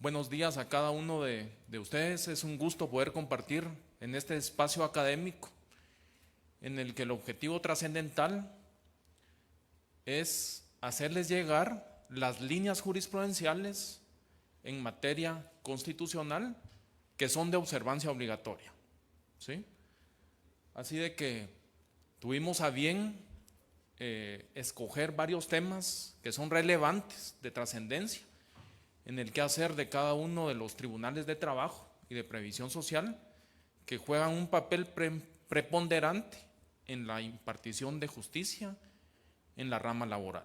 Buenos días a cada uno de ustedes. Es un gusto poder compartir en este espacio académico en el que el objetivo trascendental es hacerles llegar las líneas jurisprudenciales en materia constitucional que son de observancia obligatoria, ¿sí? Así de que tuvimos a bien escoger varios temas que son relevantes, de trascendencia, en el quehacer de cada uno de los tribunales de trabajo y de previsión social, que juegan un papel preponderante en la impartición de justicia en la rama laboral.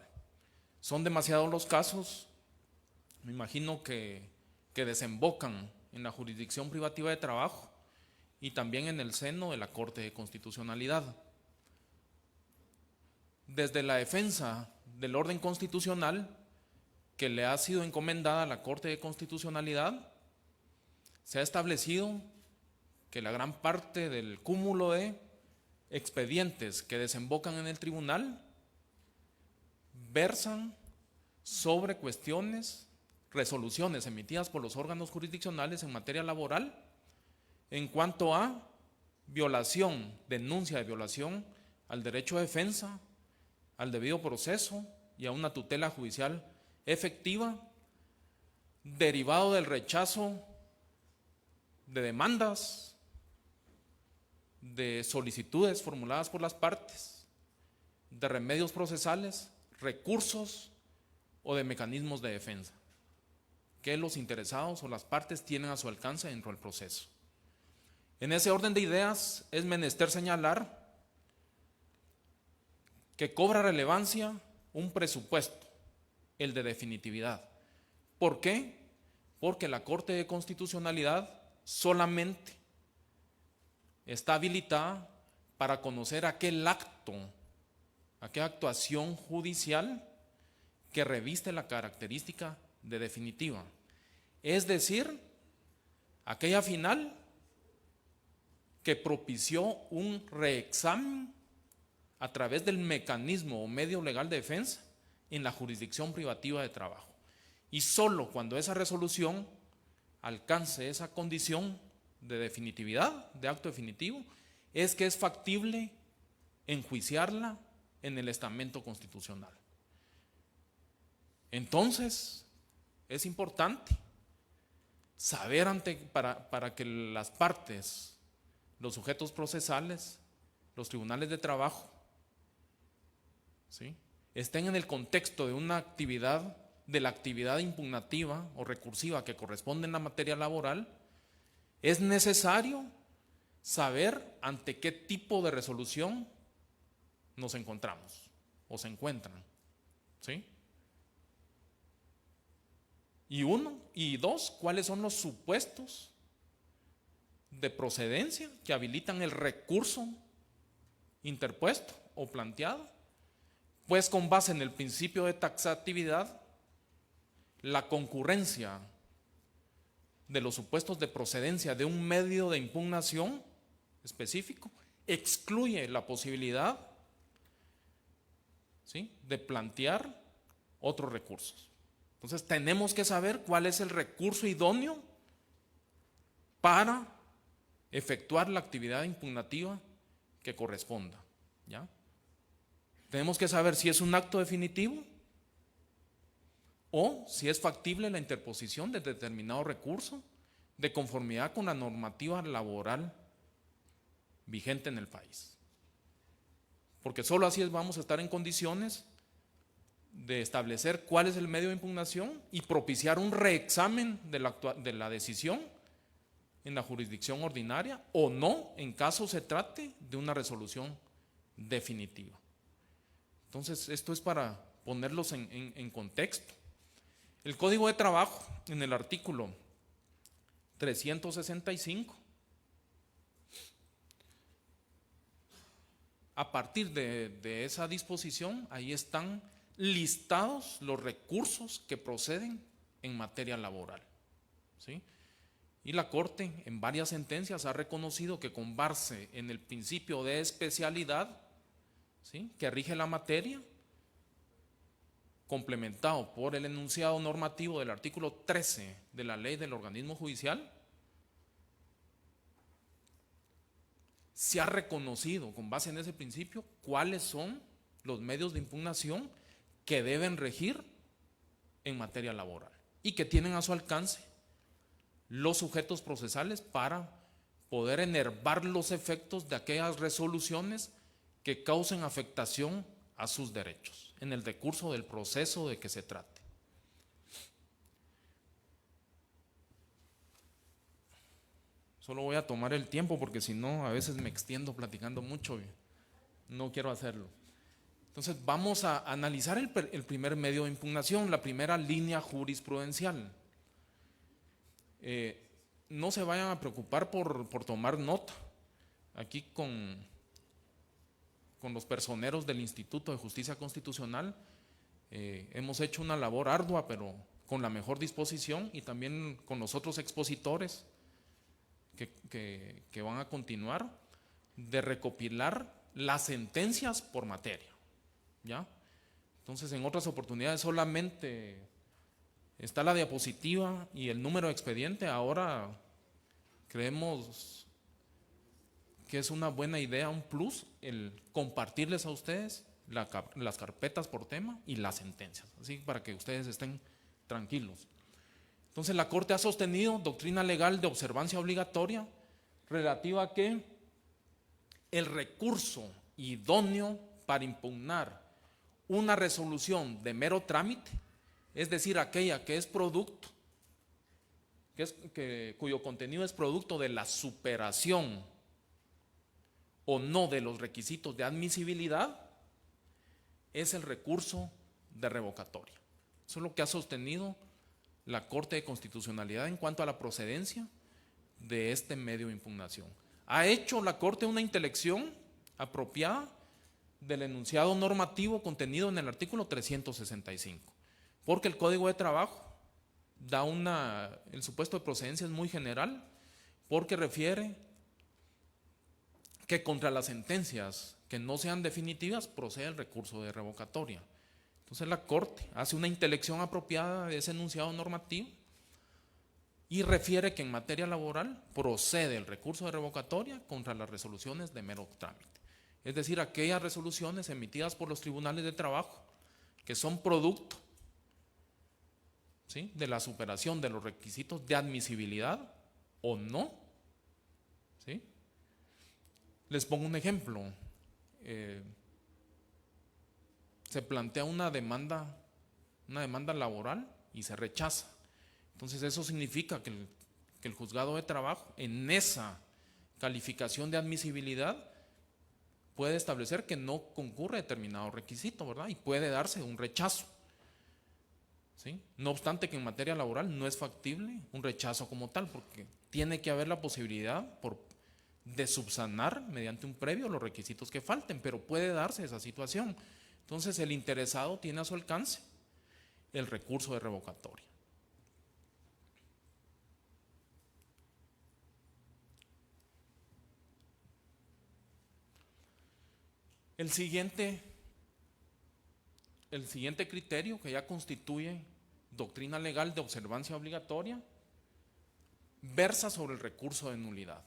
Son demasiados los casos, me imagino, que desembocan en la jurisdicción privativa de trabajo y también en el seno de la Corte de Constitucionalidad. Desde la defensa del orden constitucional que le ha sido encomendada a la Corte de Constitucionalidad, se ha establecido que la gran parte del cúmulo de expedientes que desembocan en el tribunal versan sobre cuestiones, resoluciones emitidas por los órganos jurisdiccionales en materia laboral en cuanto a violación, denuncia de violación al derecho de defensa, al debido proceso y a una tutela judicial efectiva, derivado del rechazo de demandas, de solicitudes formuladas por las partes, de remedios procesales, recursos o de mecanismos de defensa que los interesados o las partes tienen a su alcance dentro del proceso. En ese orden de ideas es menester señalar que cobra relevancia un presupuesto, el de definitividad. ¿Por qué? Porque la Corte de Constitucionalidad solamente está habilitada para conocer aquel acto, aquella actuación judicial que reviste la característica de definitiva. Es decir, aquella final que propició un reexamen a través del mecanismo o medio legal de defensa en la jurisdicción privativa de trabajo. Y solo cuando esa resolución alcance esa condición de definitividad, de acto definitivo, es que es factible enjuiciarla en el estamento constitucional. Entonces, es importante saber para que las partes, los sujetos procesales, los tribunales de trabajo, ¿sí?, estén en el contexto de una actividad, de la actividad impugnativa o recursiva que corresponde en la materia laboral, es necesario saber ante qué tipo de resolución nos encontramos o se encuentran, ¿sí? Y dos, ¿cuáles son los supuestos de procedencia que habilitan el recurso interpuesto o planteado? Pues con base en el principio de taxatividad, la concurrencia de los supuestos de procedencia de un medio de impugnación específico excluye la posibilidad, ¿sí?, de plantear otros recursos. Entonces tenemos que saber cuál es el recurso idóneo para efectuar la actividad impugnativa que corresponda, ¿ya? Tenemos que saber si es un acto definitivo o si es factible la interposición de determinado recurso de conformidad con la normativa laboral vigente en el país. Porque solo así vamos a estar en condiciones de establecer cuál es el medio de impugnación y propiciar un reexamen de la decisión en la jurisdicción ordinaria o no, en caso se trate de una resolución definitiva. Entonces, esto es para ponerlos en contexto. El Código de Trabajo, en el artículo 365, a partir de esa disposición, ahí están listados los recursos que proceden en materia laboral, ¿sí? Y la Corte, en varias sentencias, ha reconocido que con base en el principio de especialidad, ¿sí?, que rige la materia, complementado por el enunciado normativo del artículo 13 de la ley del organismo judicial, se ha reconocido con base en ese principio cuáles son los medios de impugnación que deben regir en materia laboral y que tienen a su alcance los sujetos procesales para poder enervar los efectos de aquellas resoluciones que causen afectación a sus derechos en el decurso del proceso de que se trate. Solo voy a tomar el tiempo porque si no a veces me extiendo platicando mucho y no quiero hacerlo. Entonces vamos a analizar el primer medio de impugnación, la primera línea jurisprudencial. No se vayan a preocupar por tomar nota. Aquí con los personeros del Instituto de Justicia Constitucional hemos hecho una labor ardua, pero con la mejor disposición, y también con los otros expositores que van a continuar, de recopilar las sentencias por materia, ¿ya? Entonces, en otras oportunidades solamente está la diapositiva y el número de expediente. Ahora creemos que es una buena idea, un plus, el compartirles a ustedes las carpetas por tema y las sentencias, así para que ustedes estén tranquilos. Entonces, la Corte ha sostenido doctrina legal de observancia obligatoria relativa a que el recurso idóneo para impugnar una resolución de mero trámite, es decir, aquella que es producto, cuyo contenido es producto de la superación o no de los requisitos de admisibilidad, es el recurso de revocatoria. Eso es lo que ha sostenido la Corte de Constitucionalidad en cuanto a la procedencia de este medio de impugnación. Ha hecho la Corte una intelección apropiada del enunciado normativo contenido en el artículo 365, porque el Código de Trabajo da el supuesto de procedencia es muy general, porque refiere que contra las sentencias que no sean definitivas procede el recurso de revocatoria. Entonces la Corte hace una intelección apropiada de ese enunciado normativo y refiere que en materia laboral procede el recurso de revocatoria contra las resoluciones de mero trámite. Es decir, aquellas resoluciones emitidas por los tribunales de trabajo que son producto, ¿sí?, de la superación de los requisitos de admisibilidad o no, ¿sí? Les pongo un ejemplo. Se plantea una demanda laboral y se rechaza. Entonces eso significa que el juzgado de trabajo en esa calificación de admisibilidad puede establecer que no concurre determinado requisito, ¿verdad? Y puede darse un rechazo, ¿sí? No obstante que en materia laboral no es factible un rechazo como tal, porque tiene que haber la posibilidad de subsanar mediante un previo los requisitos que falten, pero puede darse esa situación. Entonces el interesado tiene a su alcance el recurso de revocatoria. El siguiente criterio que ya constituye doctrina legal de observancia obligatoria versa sobre el recurso de nulidad.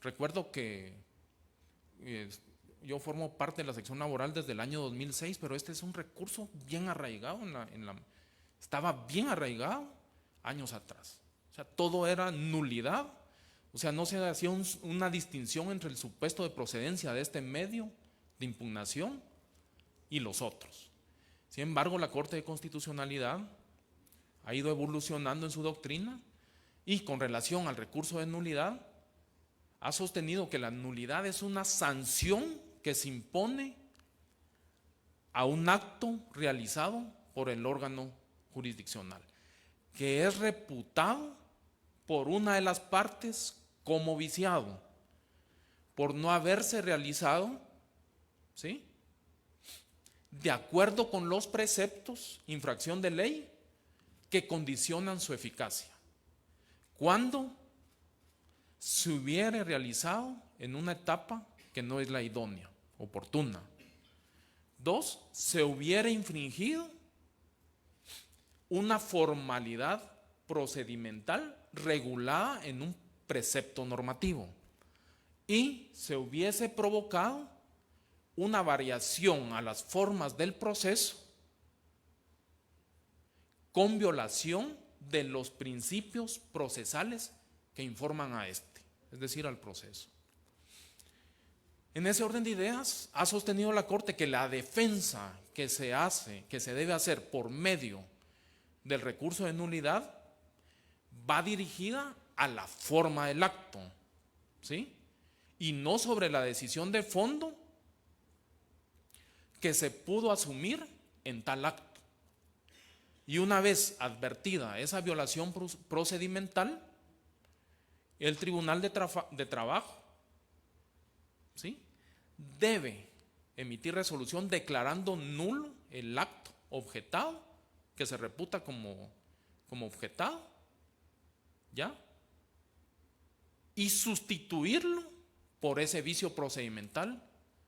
Recuerdo que yo formo parte de la sección laboral desde el año 2006, pero este es un recurso bien arraigado, estaba bien arraigado años atrás. O sea, todo era nulidad. O sea, no se hacía una distinción entre el supuesto de procedencia de este medio de impugnación y los otros. Sin embargo, la Corte de Constitucionalidad ha ido evolucionando en su doctrina y con relación al recurso de nulidad ha sostenido que la nulidad es una sanción que se impone a un acto realizado por el órgano jurisdiccional, que es reputado por una de las partes como viciado, por no haberse realizado, ¿sí?, de acuerdo con los preceptos, infracción de ley, que condicionan su eficacia, cuando se hubiere realizado en una etapa que no es la idónea, oportuna, Dos, se hubiera infringido una formalidad procedimental regulada en un precepto normativo y se hubiese provocado una variación a las formas del proceso con violación de los principios procesales que informan a este, es decir, al proceso. En ese orden de ideas, ha sostenido la Corte que la defensa que se debe hacer por medio del recurso de nulidad va dirigida a la forma del acto, ¿sí? Y no sobre la decisión de fondo que se pudo asumir en tal acto. Y una vez advertida esa violación procedimental, el Tribunal de Trabajo, ¿sí?, debe emitir resolución declarando nulo el acto objetado, que se reputa como objetado, ¿ya? Y sustituirlo por ese vicio procedimental,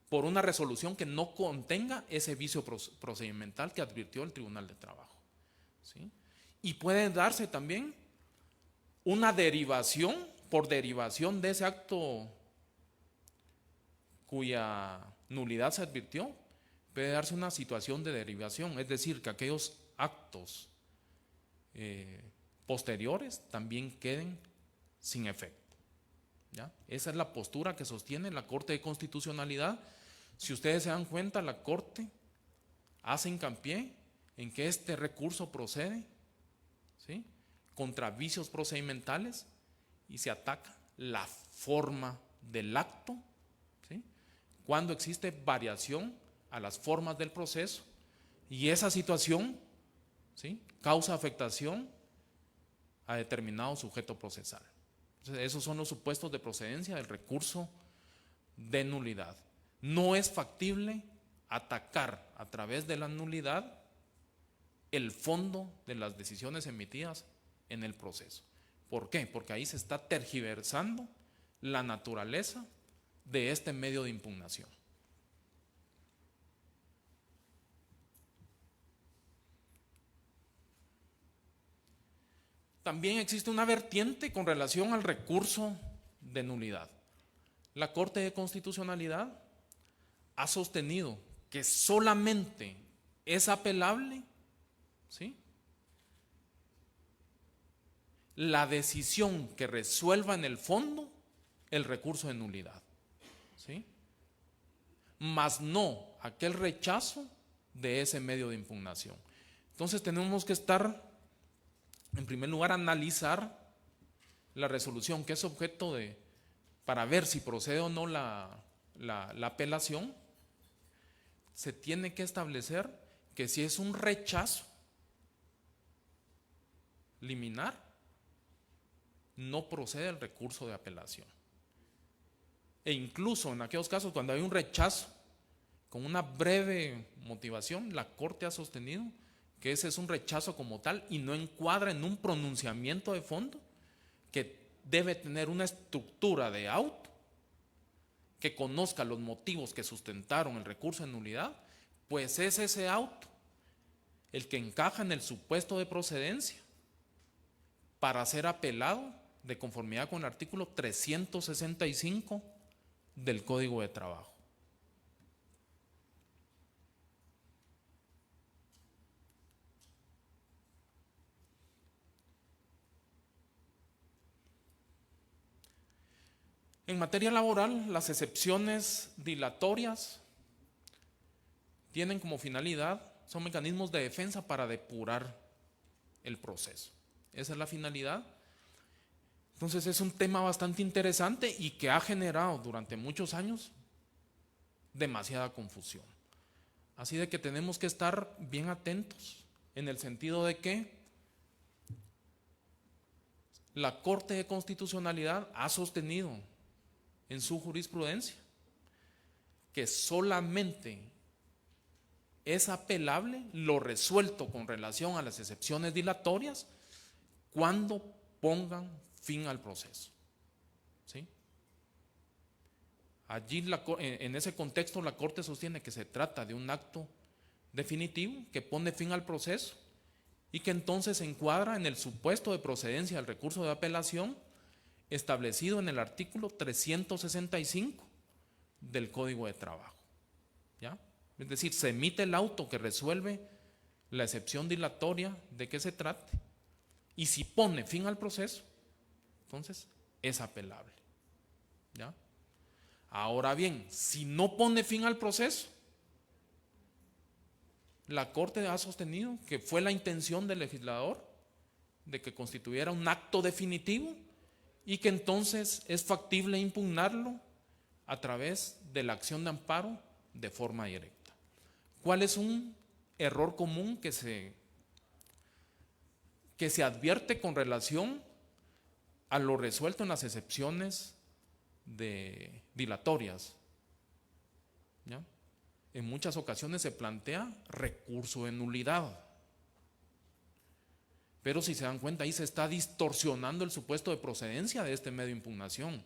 por una resolución que no contenga ese vicio procedimental que advirtió el Tribunal de Trabajo, ¿sí? Y puede darse también una derivación, por derivación de ese acto cuya nulidad se advirtió, puede darse una situación de derivación, es decir, que aquellos actos posteriores también queden sin efecto, ¿ya? Esa es la postura que sostiene la Corte de Constitucionalidad. Si ustedes se dan cuenta, la Corte hace hincapié en que este recurso procede, ¿sí?, contra vicios procedimentales y se ataca la forma del acto, ¿sí?, cuando existe variación a las formas del proceso y esa situación, ¿sí?, causa afectación a determinado sujeto procesal. Entonces, esos son los supuestos de procedencia del recurso de nulidad. No es factible atacar a través de la nulidad el fondo de las decisiones emitidas en el proceso. ¿Por qué? Porque ahí se está tergiversando la naturaleza de este medio de impugnación. También existe una vertiente con relación al recurso de nulidad. La Corte de Constitucionalidad ha sostenido que solamente es apelable, ¿sí?, la decisión que resuelva en el fondo el recurso de nulidad, ¿sí?, mas no aquel rechazo de ese medio de impugnación. Entonces tenemos que estar, en primer lugar, analizar la resolución que es objeto de, para ver si procede o no la apelación. Se tiene que establecer que si es un rechazo liminar, no procede el recurso de apelación. E incluso en aquellos casos cuando hay un rechazo con una breve motivación, la Corte ha sostenido que ese es un rechazo como tal y no encuadra en un pronunciamiento de fondo que debe tener una estructura de auto que conozca los motivos que sustentaron el recurso de nulidad, pues es ese auto el que encaja en el supuesto de procedencia para ser apelado de conformidad con el artículo 365 del Código de Trabajo. En materia laboral, las excepciones dilatorias tienen como finalidad, son mecanismos de defensa para depurar el proceso. Esa es la finalidad. Entonces es un tema bastante interesante y que ha generado durante muchos años demasiada confusión. Así de que tenemos que estar bien atentos en el sentido de que la Corte de Constitucionalidad ha sostenido en su jurisprudencia que solamente es apelable lo resuelto con relación a las excepciones dilatorias cuando pongan fin al proceso, ¿sí? Allí, en ese contexto, la Corte sostiene que se trata de un acto definitivo que pone fin al proceso y que entonces se encuadra en el supuesto de procedencia del recurso de apelación establecido en el artículo 365 del Código de Trabajo. ¿Ya? Es decir, se emite el auto que resuelve la excepción dilatoria de que se trate, y si pone fin al proceso, entonces es apelable. ¿Ya? Ahora bien, si no pone fin al proceso, la Corte ha sostenido que fue la intención del legislador de que constituyera un acto definitivo y que entonces es factible impugnarlo a través de la acción de amparo de forma directa. ¿Cuál es un error común que se advierte con relación a lo resuelto en las excepciones dilatorias? ¿Ya? En muchas ocasiones se plantea recurso de nulidad. Pero si se dan cuenta, ahí se está distorsionando el supuesto de procedencia de este medio de impugnación,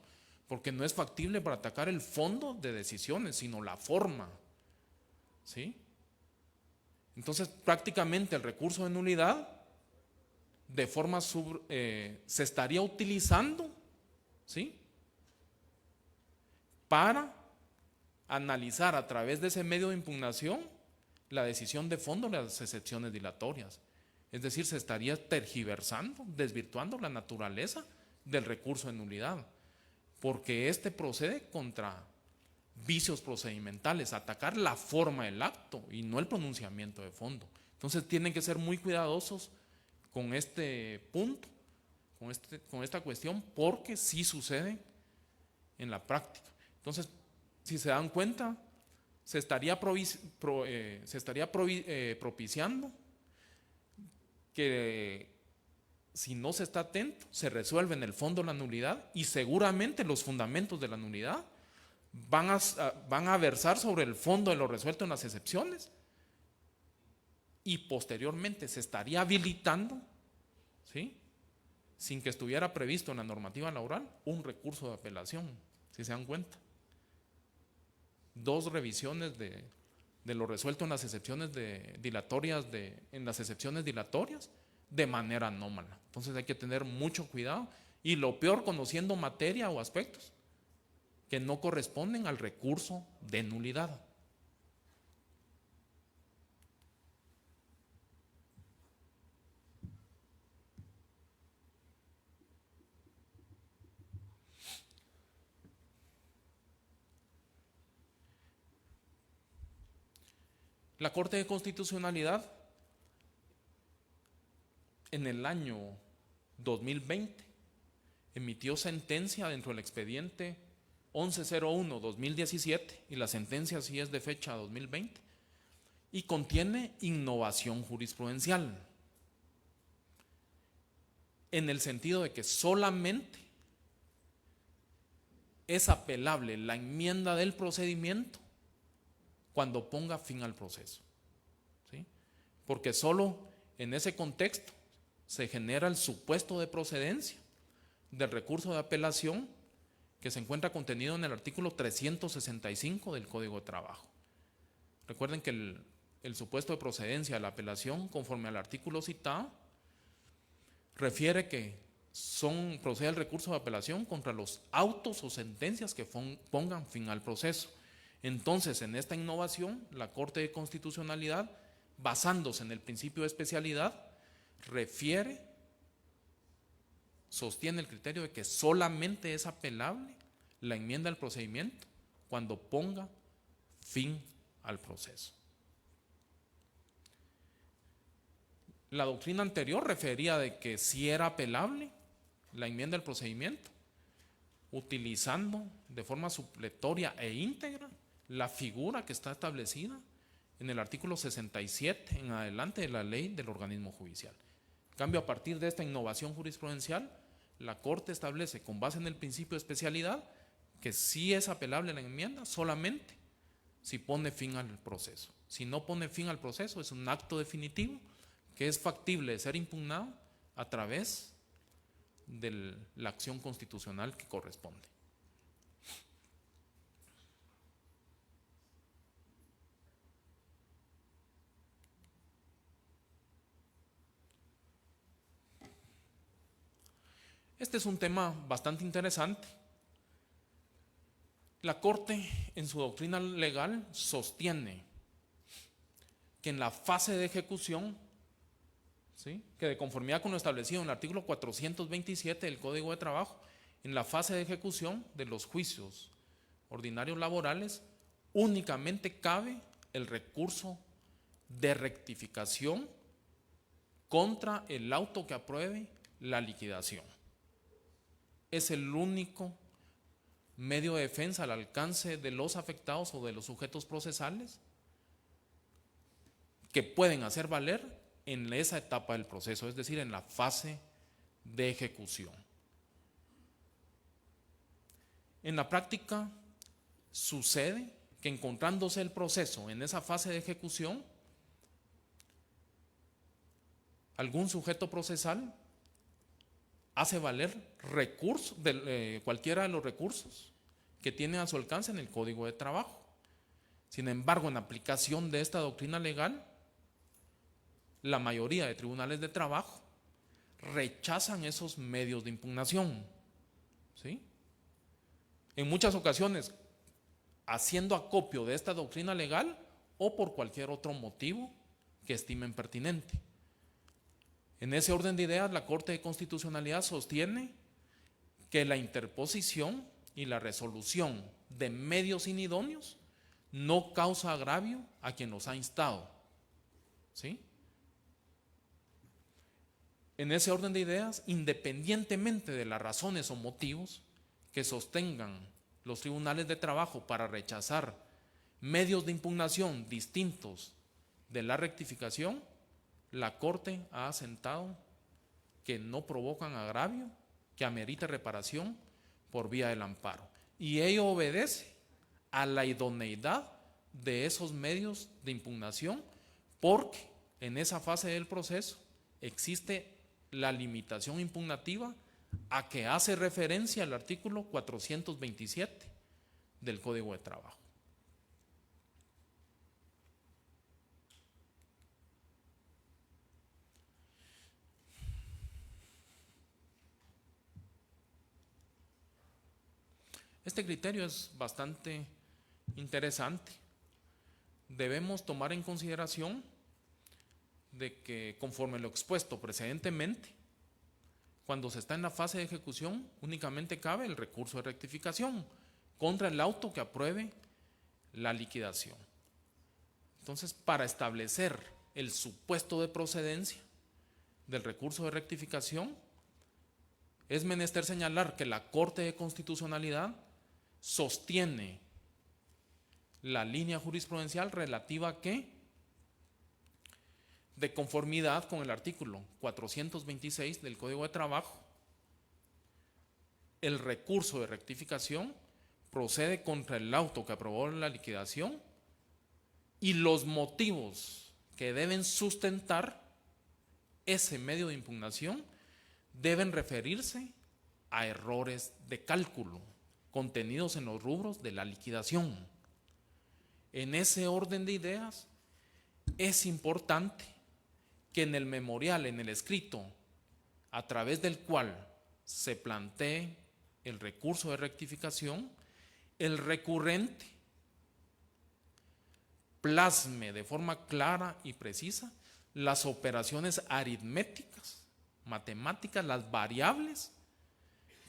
porque no es factible para atacar el fondo de decisiones, sino la forma. ¿Sí? Entonces, prácticamente el recurso de nulidad de forma se estaría utilizando, ¿sí?, para analizar a través de ese medio de impugnación la decisión de fondo de las excepciones dilatorias. Es decir, se estaría tergiversando, desvirtuando la naturaleza del recurso de nulidad, porque este procede contra vicios procedimentales, atacar la forma del acto y no el pronunciamiento de fondo. Entonces tienen que ser muy cuidadosos con este punto, con esta cuestión, porque sí sucede en la práctica. Entonces, si se dan cuenta, se estaría propiciando que, si no se está atento, se resuelve en el fondo la nulidad, y seguramente los fundamentos de la nulidad van a versar sobre el fondo de lo resuelto en las excepciones, y posteriormente se estaría habilitando, ¿sí?, sin que estuviera previsto en la normativa laboral, un recurso de apelación. Si se dan cuenta, 2 revisiones de lo resuelto en las excepciones dilatorias de manera anómala. Entonces hay que tener mucho cuidado, y lo peor, conociendo materia o aspectos que no corresponden al recurso de nulidad. La Corte de Constitucionalidad, en el año 2020, emitió sentencia dentro del expediente 1101-2017, y la sentencia sí es de fecha 2020, y contiene innovación jurisprudencial, en el sentido de que solamente es apelable la enmienda del procedimiento cuando ponga fin al proceso, ¿sí?, porque solo en ese contexto se genera el supuesto de procedencia del recurso de apelación que se encuentra contenido en el artículo 365 del Código de Trabajo. Recuerden que el supuesto de procedencia de la apelación, conforme al artículo citado, refiere que procede el recurso de apelación contra los autos o sentencias que pongan fin al proceso. Entonces, en esta innovación, la Corte de Constitucionalidad, basándose en el principio de especialidad, sostiene el criterio de que solamente es apelable la enmienda del procedimiento cuando ponga fin al proceso. La doctrina anterior refería de que sí era apelable la enmienda del procedimiento, utilizando de forma supletoria e íntegra la figura que está establecida en el artículo 67 en adelante de la ley del organismo judicial. En cambio, a partir de esta innovación jurisprudencial, la Corte establece, con base en el principio de especialidad, que sí es apelable la enmienda solamente si pone fin al proceso. Si no pone fin al proceso, es un acto definitivo que es factible de ser impugnado a través de la acción constitucional que corresponde. Este es un tema bastante interesante. La Corte, en su doctrina legal, sostiene que en la fase de ejecución, ¿sí?, que de conformidad con lo establecido en el artículo 427 del Código de Trabajo, en la fase de ejecución de los juicios ordinarios laborales, únicamente cabe el recurso de rectificación contra el auto que apruebe la liquidación. Es el único medio de defensa al alcance de los afectados o de los sujetos procesales que pueden hacer valer en esa etapa del proceso, es decir, en la fase de ejecución. En la práctica sucede que, encontrándose el proceso en esa fase de ejecución, algún sujeto procesal hace valer recursos, cualquiera de los recursos que tiene a su alcance en el Código de Trabajo. Sin embargo, en aplicación de esta doctrina legal, la mayoría de tribunales de trabajo rechazan esos medios de impugnación, ¿sí? En muchas ocasiones, haciendo acopio de esta doctrina legal o por cualquier otro motivo que estimen pertinente. En ese orden de ideas, la Corte de Constitucionalidad sostiene que la interposición y la resolución de medios inidóneos no causa agravio a quien los ha instado, ¿sí? En ese orden de ideas, independientemente de las razones o motivos que sostengan los tribunales de trabajo para rechazar medios de impugnación distintos de la rectificación, la Corte ha asentado que no provocan agravio, que amerita reparación por vía del amparo. Y ello obedece a la idoneidad de esos medios de impugnación, porque en esa fase del proceso existe la limitación impugnativa a que hace referencia el artículo 427 del Código de Trabajo. Este criterio es bastante interesante. Debemos tomar en consideración de que, conforme lo expuesto precedentemente, cuando se está en la fase de ejecución, únicamente cabe el recurso de rectificación contra el auto que apruebe la liquidación. Entonces, para establecer el supuesto de procedencia del recurso de rectificación, es menester señalar que la Corte de Constitucionalidad sostiene la línea jurisprudencial relativa a que, de conformidad con el artículo 426 del Código de Trabajo, el recurso de rectificación procede contra el auto que aprobó la liquidación y los motivos que deben sustentar ese medio de impugnación deben referirse a errores de cálculo contenidos en los rubros de la liquidación. En ese orden de ideas, es importante que en el memorial, en el escrito, a través del cual se plantee el recurso de rectificación, el recurrente plasme de forma clara y precisa las operaciones aritméticas, matemáticas, las variables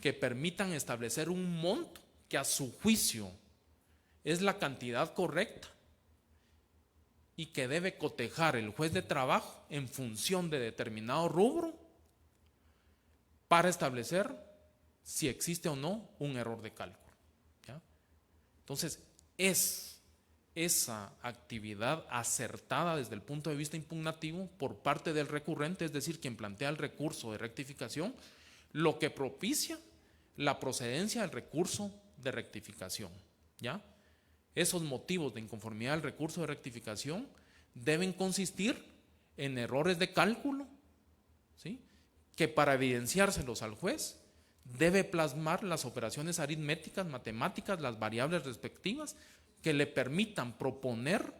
que permitan establecer un monto que a su juicio es la cantidad correcta y que debe cotejar el juez de trabajo en función de determinado rubro para establecer si existe o no un error de cálculo, ¿ya? Entonces, es esa actividad acertada desde el punto de vista impugnativo por parte del recurrente, es decir, quien plantea el recurso de rectificación, lo que propicia la procedencia del recurso de rectificación, ¿ya? Esos motivos de inconformidad del recurso de rectificación deben consistir en errores de cálculo, ¿sí?, que para evidenciárselos al juez debe plasmar las operaciones aritméticas, matemáticas, las variables respectivas que le permitan proponer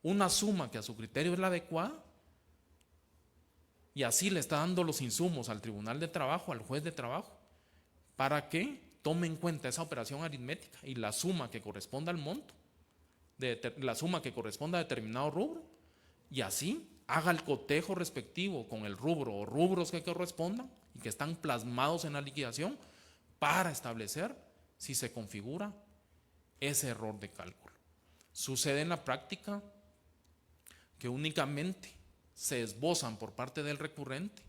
una suma que a su criterio es la adecuada, y así le está dando los insumos al tribunal de trabajo, al juez de trabajo, para que tome en cuenta esa operación aritmética y la suma que corresponda al monto, la suma que corresponda a determinado rubro, y así haga el cotejo respectivo con el rubro o rubros que correspondan y que están plasmados en la liquidación para establecer si se configura ese error de cálculo. Sucede en la práctica que únicamente se esbozan por parte del recurrente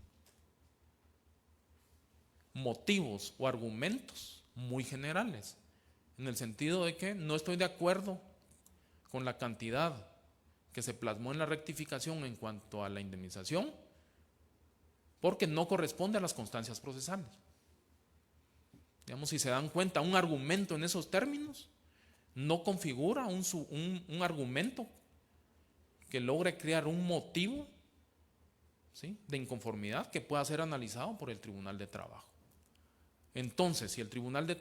motivos o argumentos muy generales, en el sentido de que no estoy de acuerdo con la cantidad que se plasmó en la rectificación en cuanto a la indemnización, porque no corresponde a las constancias procesales. Digamos, si se dan cuenta, un argumento en esos términos no configura un argumento que logre crear un motivo, ¿sí?, de inconformidad que pueda ser analizado por el Tribunal de Trabajo. Entonces,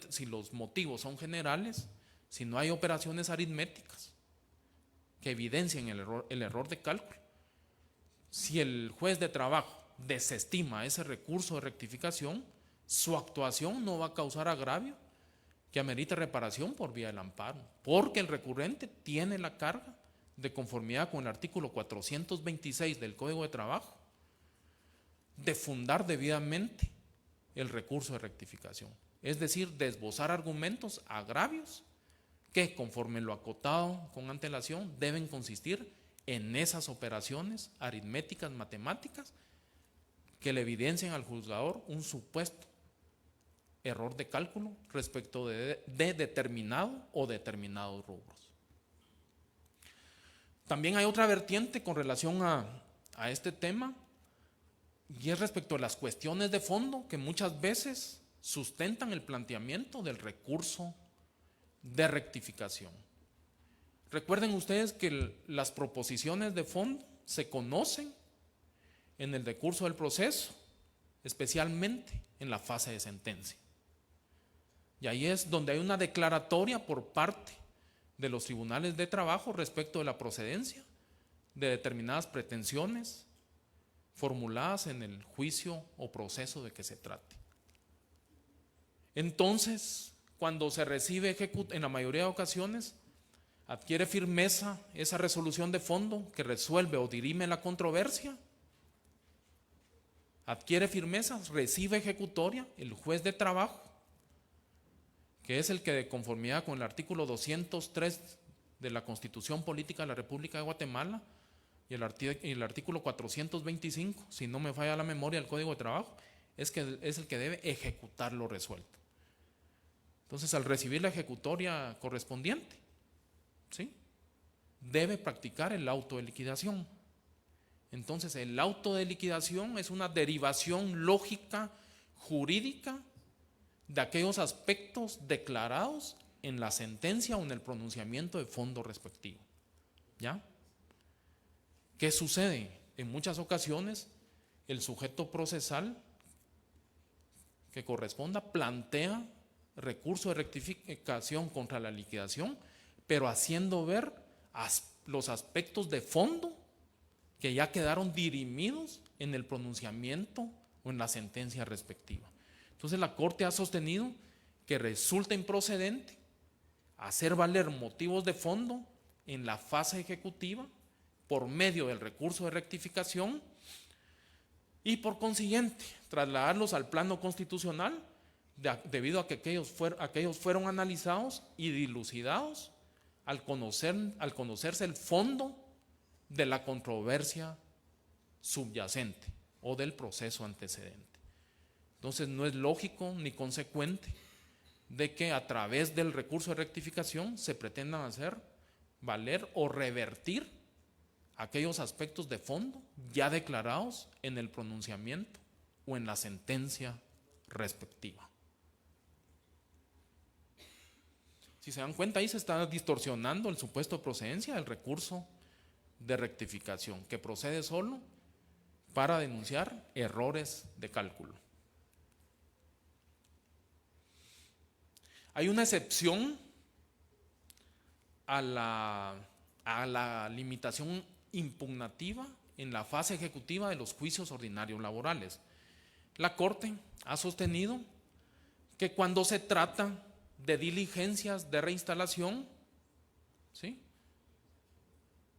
si los motivos son generales, si no hay operaciones aritméticas que evidencien el error de cálculo, si el juez de trabajo desestima ese recurso de rectificación, su actuación no va a causar agravio que amerite reparación por vía del amparo, porque el recurrente tiene la carga de conformidad con el artículo 426 del Código de Trabajo de fundar debidamente el recurso de rectificación, es decir, de esbozar argumentos agravios que, conforme lo acotado con antelación, deben consistir en esas operaciones aritméticas matemáticas que le evidencien al juzgador un supuesto error de cálculo respecto de determinado o determinados rubros. También hay otra vertiente con relación a este tema, y es respecto a las cuestiones de fondo que muchas veces sustentan el planteamiento del recurso de rectificación. Recuerden ustedes que las proposiciones de fondo se conocen en el decurso del proceso, especialmente en la fase de sentencia. Y ahí es donde hay una declaratoria por parte de los tribunales de trabajo respecto de la procedencia de determinadas pretensiones formuladas en el juicio o proceso de que se trate. Entonces, cuando se recibe en la mayoría de ocasiones, adquiere firmeza esa resolución de fondo que resuelve o dirime la controversia, adquiere firmeza, recibe ejecutoria el juez de trabajo, que es el que, de conformidad con el artículo 203 de la Constitución Política de la República de Guatemala y el artículo 425, si no me falla la memoria del Código de Trabajo, es el que debe ejecutar lo resuelto. Entonces, al recibir la ejecutoria correspondiente, ¿sí?, debe practicar el auto de liquidación. Entonces, el auto de liquidación es una derivación lógica, jurídica, de aquellos aspectos declarados en la sentencia o en el pronunciamiento de fondo respectivo. ¿Ya? ¿Qué sucede? En muchas ocasiones, el sujeto procesal que corresponda plantea recurso de rectificación contra la liquidación, pero haciendo ver los aspectos de fondo que ya quedaron dirimidos en el pronunciamiento o en la sentencia respectiva. Entonces, la Corte ha sostenido que resulta improcedente hacer valer motivos de fondo en la fase ejecutiva por medio del recurso de rectificación y, por consiguiente, trasladarlos al plano constitucional debido a que aquellos fueron analizados y dilucidados al conocerse el fondo de la controversia subyacente o del proceso antecedente. Entonces, no es lógico ni consecuente de que a través del recurso de rectificación se pretendan hacer valer o revertir aquellos aspectos de fondo ya declarados en el pronunciamiento o en la sentencia respectiva. Si se dan cuenta, ahí se está distorsionando el supuesto de procedencia del recurso de rectificación, que procede solo para denunciar errores de cálculo. Hay una excepción a la limitación impugnativa en la fase ejecutiva de los juicios ordinarios laborales. La Corte ha sostenido que cuando se trata de diligencias de reinstalación, ¿sí?,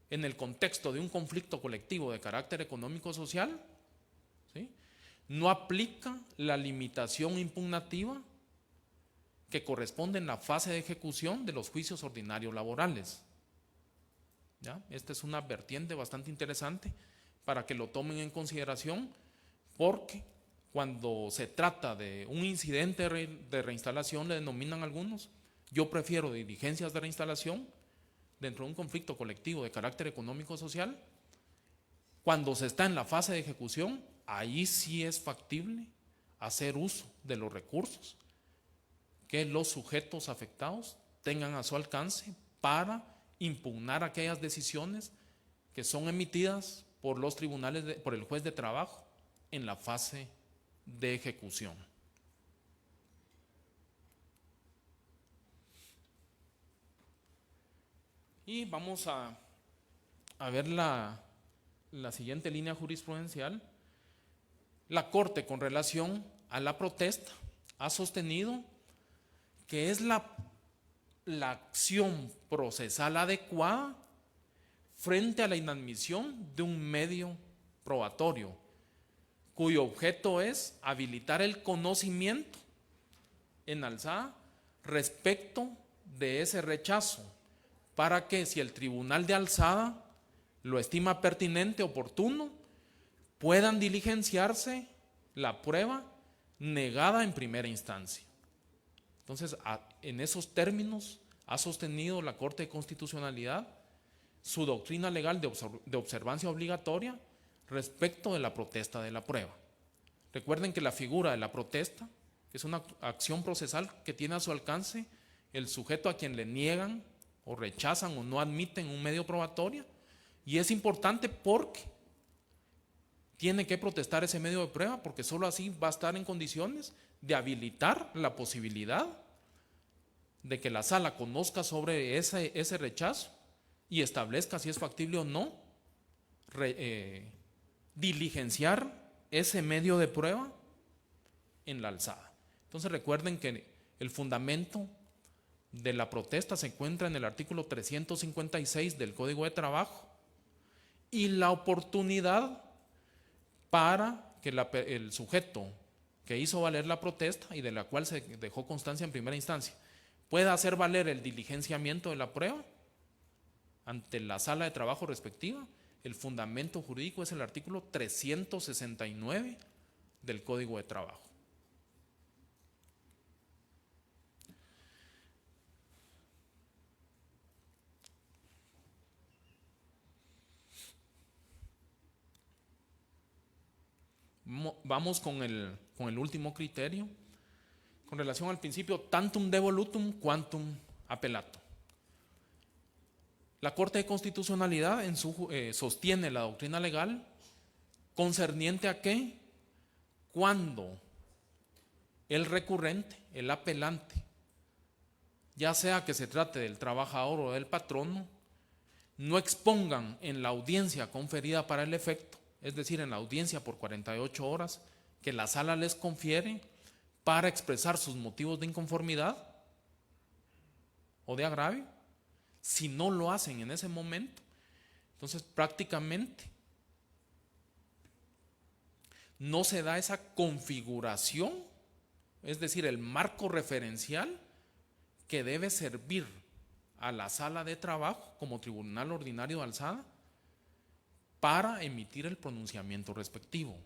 en el contexto de un conflicto colectivo de carácter económico-social, ¿sí?, no aplica la limitación impugnativa que corresponde en la fase de ejecución de los juicios ordinarios laborales. ¿Ya? Esta es una vertiente bastante interesante para que lo tomen en consideración, porque cuando se trata de un incidente de reinstalación, le denominan algunos, yo prefiero diligencias de reinstalación dentro de un conflicto colectivo de carácter económico-social. Cuando se está en la fase de ejecución, ahí sí es factible hacer uso de los recursos que los sujetos afectados tengan a su alcance para impugnar aquellas decisiones que son emitidas por los tribunales, por el juez de trabajo en la fase de ejecución. Y vamos a ver la siguiente línea jurisprudencial. La Corte, con relación a la protesta, ha sostenido que es la acción procesal adecuada frente a la inadmisión de un medio probatorio, cuyo objeto es habilitar el conocimiento en alzada respecto de ese rechazo, para que, si el tribunal de alzada lo estima pertinente, oportuno, puedan diligenciarse la prueba negada en primera instancia. Entonces, en esos términos ha sostenido la Corte de Constitucionalidad su doctrina legal de observancia obligatoria respecto de la protesta de la prueba. Recuerden que la figura de la protesta es una acción procesal que tiene a su alcance el sujeto a quien le niegan o rechazan o no admiten un medio probatorio, y es importante porque tiene que protestar ese medio de prueba, porque solo así va a estar en condiciones de habilitar la posibilidad de que la sala conozca sobre ese rechazo y establezca si es factible o no diligenciar ese medio de prueba en la alzada. Entonces recuerden que el fundamento de la protesta se encuentra en el artículo 356 del Código de Trabajo, y la oportunidad para que el sujeto que hizo valer la protesta y de la cual se dejó constancia en primera instancia pueda hacer valer el diligenciamiento de la prueba ante la sala de trabajo respectiva. El fundamento jurídico es el artículo 369 del Código de Trabajo. Vamos con el último criterio, con relación al principio tantum devolutum quantum appellatum. La Corte de Constitucionalidad sostiene la doctrina legal concerniente a que cuando el recurrente, el apelante, ya sea que se trate del trabajador o del patrono, no expongan en la audiencia conferida para el efecto, es decir, en la audiencia por 48 horas que la sala les confiere para expresar sus motivos de inconformidad o de agravio. Si no lo hacen en ese momento, entonces prácticamente no se da esa configuración, es decir, el marco referencial que debe servir a la sala de trabajo como tribunal ordinario de alzada para emitir el pronunciamiento respectivo.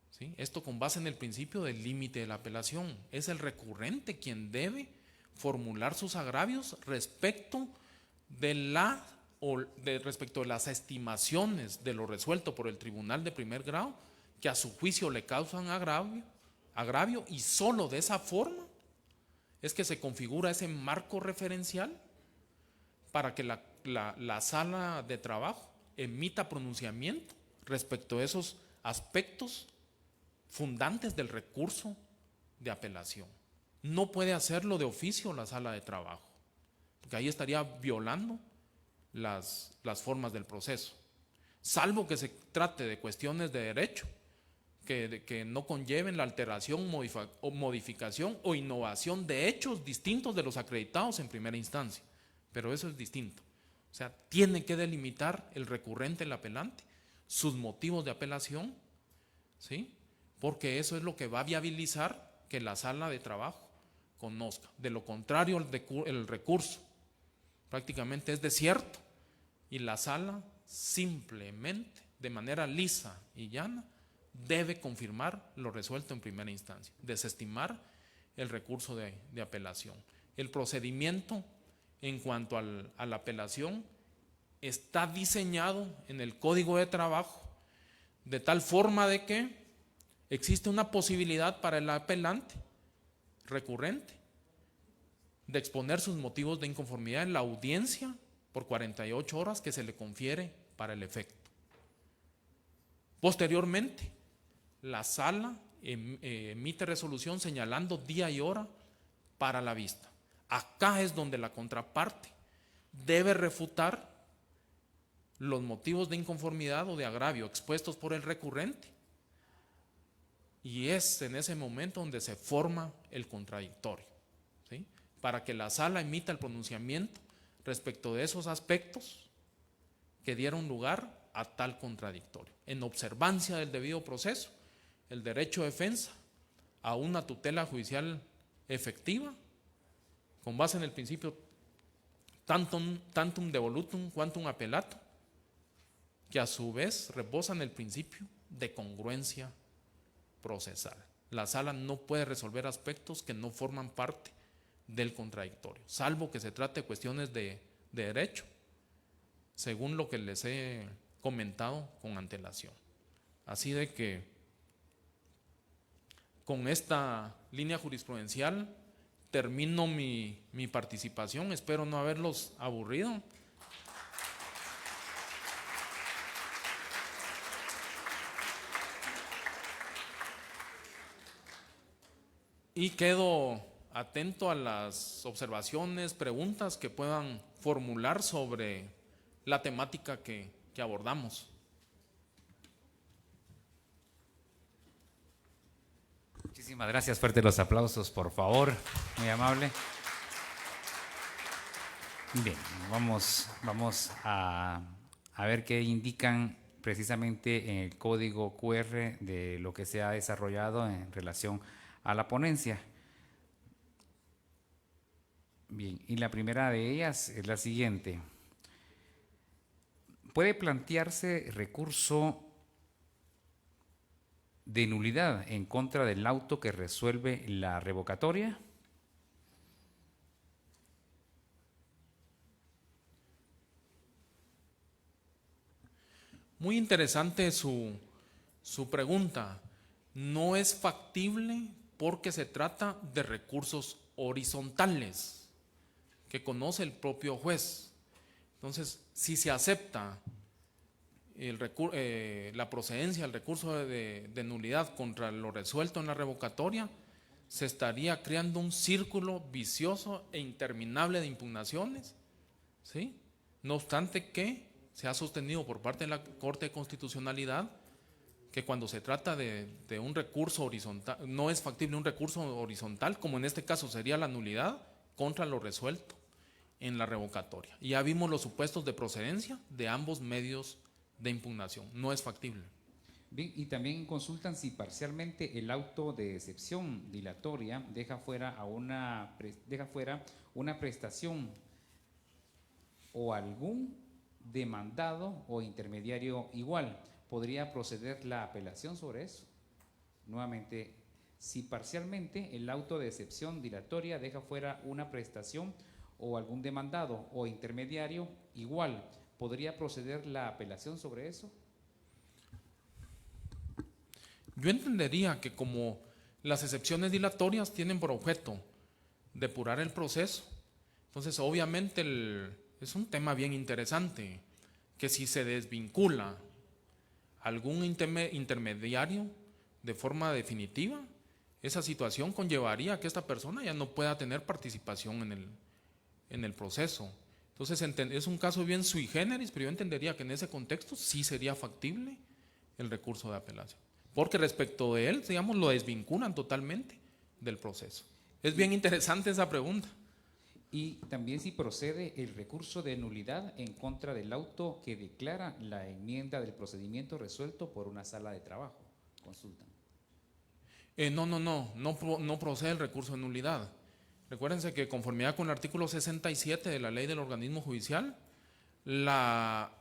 ¿Sí? Esto con base en el principio del límite de la apelación. Es el recurrente quien debe formular sus agravios respecto de las estimaciones de lo resuelto por el tribunal de primer grado, que a su juicio le causan agravio, y solo de esa forma es que se configura ese marco referencial para que la sala de trabajo emita pronunciamiento respecto a esos aspectos fundantes del recurso de apelación. No puede hacerlo de oficio la sala de trabajo, porque ahí estaría violando las formas del proceso, salvo que se trate de cuestiones de derecho, que no conlleven la alteración, modificación o innovación de hechos distintos de los acreditados en primera instancia. Pero eso es distinto. O sea, tiene que delimitar el recurrente, el apelante, sus motivos de apelación, ¿sí? Porque eso es lo que va a viabilizar que la sala de trabajo conozca. De lo contrario, el recurso prácticamente es desierto y la sala simplemente, de manera lisa y llana, debe confirmar lo resuelto en primera instancia, desestimar el recurso de apelación. El procedimiento en cuanto a la apelación está diseñado en el Código de Trabajo de tal forma de que existe una posibilidad para el apelante recurrente de exponer sus motivos de inconformidad en la audiencia por 48 horas que se le confiere para el efecto. Posteriormente, la sala emite resolución señalando día y hora para la vista. Acá es donde la contraparte debe refutar los motivos de inconformidad o de agravio expuestos por el recurrente. Y es en ese momento donde se forma el contradictorio, ¿sí? Para que la sala emita el pronunciamiento respecto de esos aspectos que dieron lugar a tal contradictorio, en observancia del debido proceso, el derecho de defensa a una tutela judicial efectiva, con base en el principio tantum devolutum quantum appellatum, que a su vez reposa en el principio de congruencia procesal. La sala no puede resolver aspectos que no forman parte del contradictorio, salvo que se trate de cuestiones de derecho, según lo que les he comentado con antelación. Así de que con esta línea jurisprudencial termino mi participación. Espero no haberlos aburrido. Y quedo atento a las observaciones, preguntas que puedan formular sobre la temática que abordamos. Muchísimas gracias, fuertes los aplausos, por favor, muy amable. Bien, vamos a ver qué indican precisamente en el código QR de lo que se ha desarrollado en relación a la ponencia. Bien, y la primera de ellas es la siguiente. ¿Puede plantearse recurso de nulidad en contra del auto que resuelve la revocatoria? Muy interesante su pregunta. No es factible porque se trata de recursos horizontales que conoce el propio juez. Entonces, si se acepta la procedencia del recurso de nulidad contra lo resuelto en la revocatoria, se estaría creando un círculo vicioso e interminable de impugnaciones, ¿sí? No obstante que se ha sostenido por parte de la Corte de Constitucionalidad que cuando se trata de un recurso horizontal, no es factible un recurso horizontal, como en este caso sería la nulidad contra lo resuelto en la revocatoria. Y ya vimos los supuestos de procedencia de ambos medios de impugnación. No es factible. Bien, y también consultan si parcialmente el auto de excepción dilatoria deja fuera una prestación o algún demandado o intermediario igual. ¿Podría proceder la apelación sobre eso? Nuevamente, si parcialmente el auto de excepción dilatoria deja fuera una prestación o algún demandado o intermediario igual, ¿podría proceder la apelación sobre eso? Yo entendería que como las excepciones dilatorias tienen por objeto depurar el proceso, entonces obviamente es un tema bien interesante, que si se desvincula algún intermediario de forma definitiva, esa situación conllevaría que esta persona ya no pueda tener participación en el proceso. Entonces es un caso bien sui generis, pero yo entendería que en ese contexto sí sería factible el recurso de apelación. porque respecto de él, digamos, lo desvinculan totalmente del proceso. Es bien interesante esa pregunta. Y también si procede el recurso de nulidad en contra del auto que declara la enmienda del procedimiento resuelto por una sala de trabajo. Consultan. No procede el recurso de nulidad. Recuérdense que conformidad con el artículo 67 de la ley del organismo judicial, la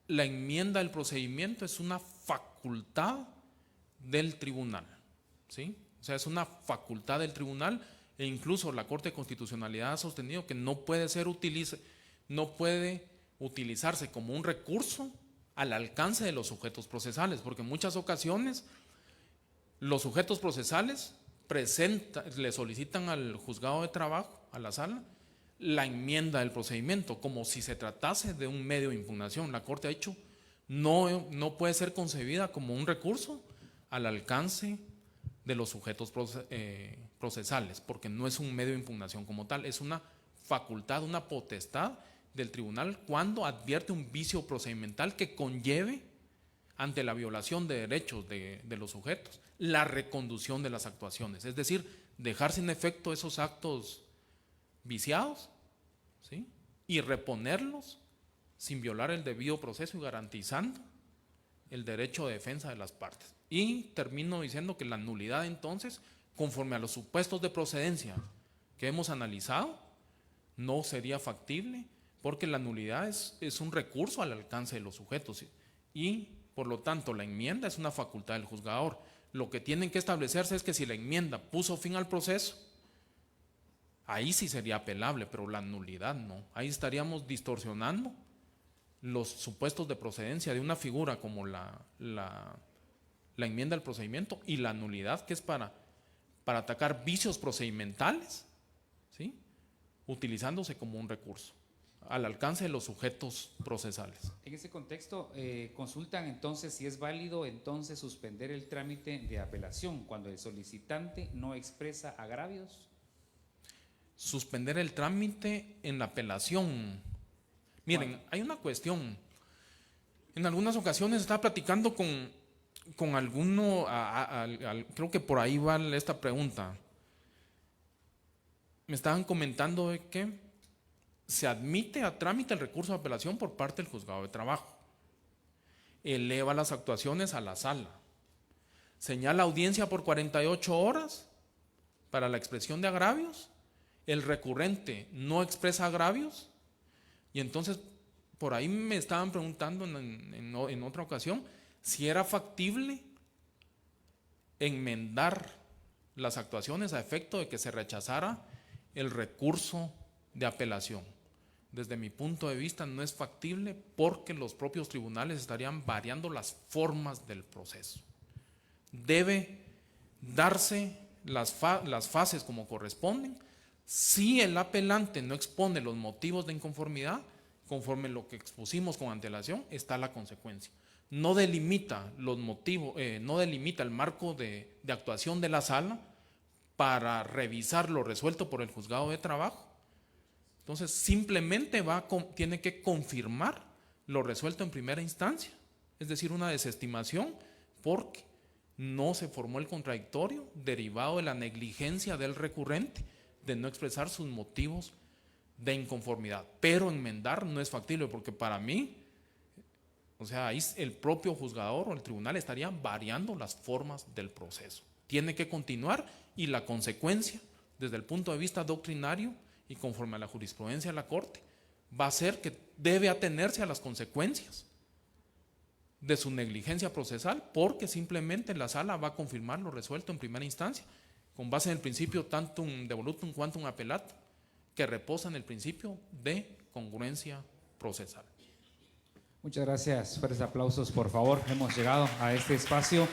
enmienda del procedimiento es una facultad del tribunal, ¿sí? O sea, es una facultad del tribunal, e incluso la Corte de Constitucionalidad ha sostenido que no puede utilizarse como un recurso al alcance de los sujetos procesales, porque en muchas ocasiones los sujetos procesales le solicitan al juzgado de trabajo, a la sala, la enmienda del procedimiento, como si se tratase de un medio de impugnación. La Corte ha dicho, no puede ser concebida como un recurso al alcance de los sujetos procesales, porque no es un medio de impugnación como tal, es una facultad, una potestad del tribunal cuando advierte un vicio procedimental que conlleve, ante la violación de derechos de los sujetos, la reconducción de las actuaciones, es decir, dejar sin efecto esos actos viciados, ¿sí? Y reponerlos sin violar el debido proceso y garantizando el derecho de defensa de las partes. Y termino diciendo que la nulidad, entonces, conforme a los supuestos de procedencia que hemos analizado, no sería factible, porque la nulidad es un recurso al alcance de los sujetos y por lo tanto la enmienda es una facultad del juzgador. Lo que tienen que establecerse es que si la enmienda puso fin al proceso, ahí sí sería apelable, pero la nulidad no. Ahí estaríamos distorsionando los supuestos de procedencia de una figura como la enmienda del procedimiento, y la nulidad, que es para atacar vicios procedimentales, ¿sí? Utilizándose como un recurso al alcance de los sujetos procesales. En ese contexto, consultan entonces si es válido entonces suspender el trámite de apelación cuando el solicitante no expresa agravios. Suspender el trámite en la apelación. Miren, hay una cuestión. En algunas ocasiones estaba platicando con alguno, creo que por ahí va esta pregunta. Me estaban comentando de que se admite a trámite el recurso de apelación por parte del juzgado de trabajo. Eleva las actuaciones a la sala. Señala audiencia por 48 horas para la expresión de agravios. El recurrente no expresa agravios. Y entonces, por ahí me estaban preguntando en otra ocasión si era factible enmendar las actuaciones a efecto de que se rechazara el recurso de apelación. Desde mi punto de vista no es factible, porque los propios tribunales estarían variando las formas del proceso. Debe darse las fases como corresponden. Si el apelante no expone los motivos de inconformidad, conforme lo que expusimos con antelación, está la consecuencia. No delimita los motivos, no delimita el marco de actuación de la sala para revisar lo resuelto por el juzgado de trabajo. Entonces, simplemente tiene que confirmar lo resuelto en primera instancia, es decir, una desestimación, porque no se formó el contradictorio derivado de la negligencia del recurrente de no expresar sus motivos de inconformidad. Pero enmendar no es factible, porque para mí, o sea, ahí el propio juzgador o el tribunal estaría variando las formas del proceso. Tiene que continuar, y la consecuencia, desde el punto de vista doctrinario y conforme a la jurisprudencia de la Corte, va a ser que debe atenerse a las consecuencias de su negligencia procesal, porque simplemente la sala va a confirmar lo resuelto en primera instancia, con base en el principio tantum devolutum quantum appellatum, que reposa en el principio de congruencia procesal. Muchas gracias. Fuertes aplausos, por favor. Hemos llegado a este espacio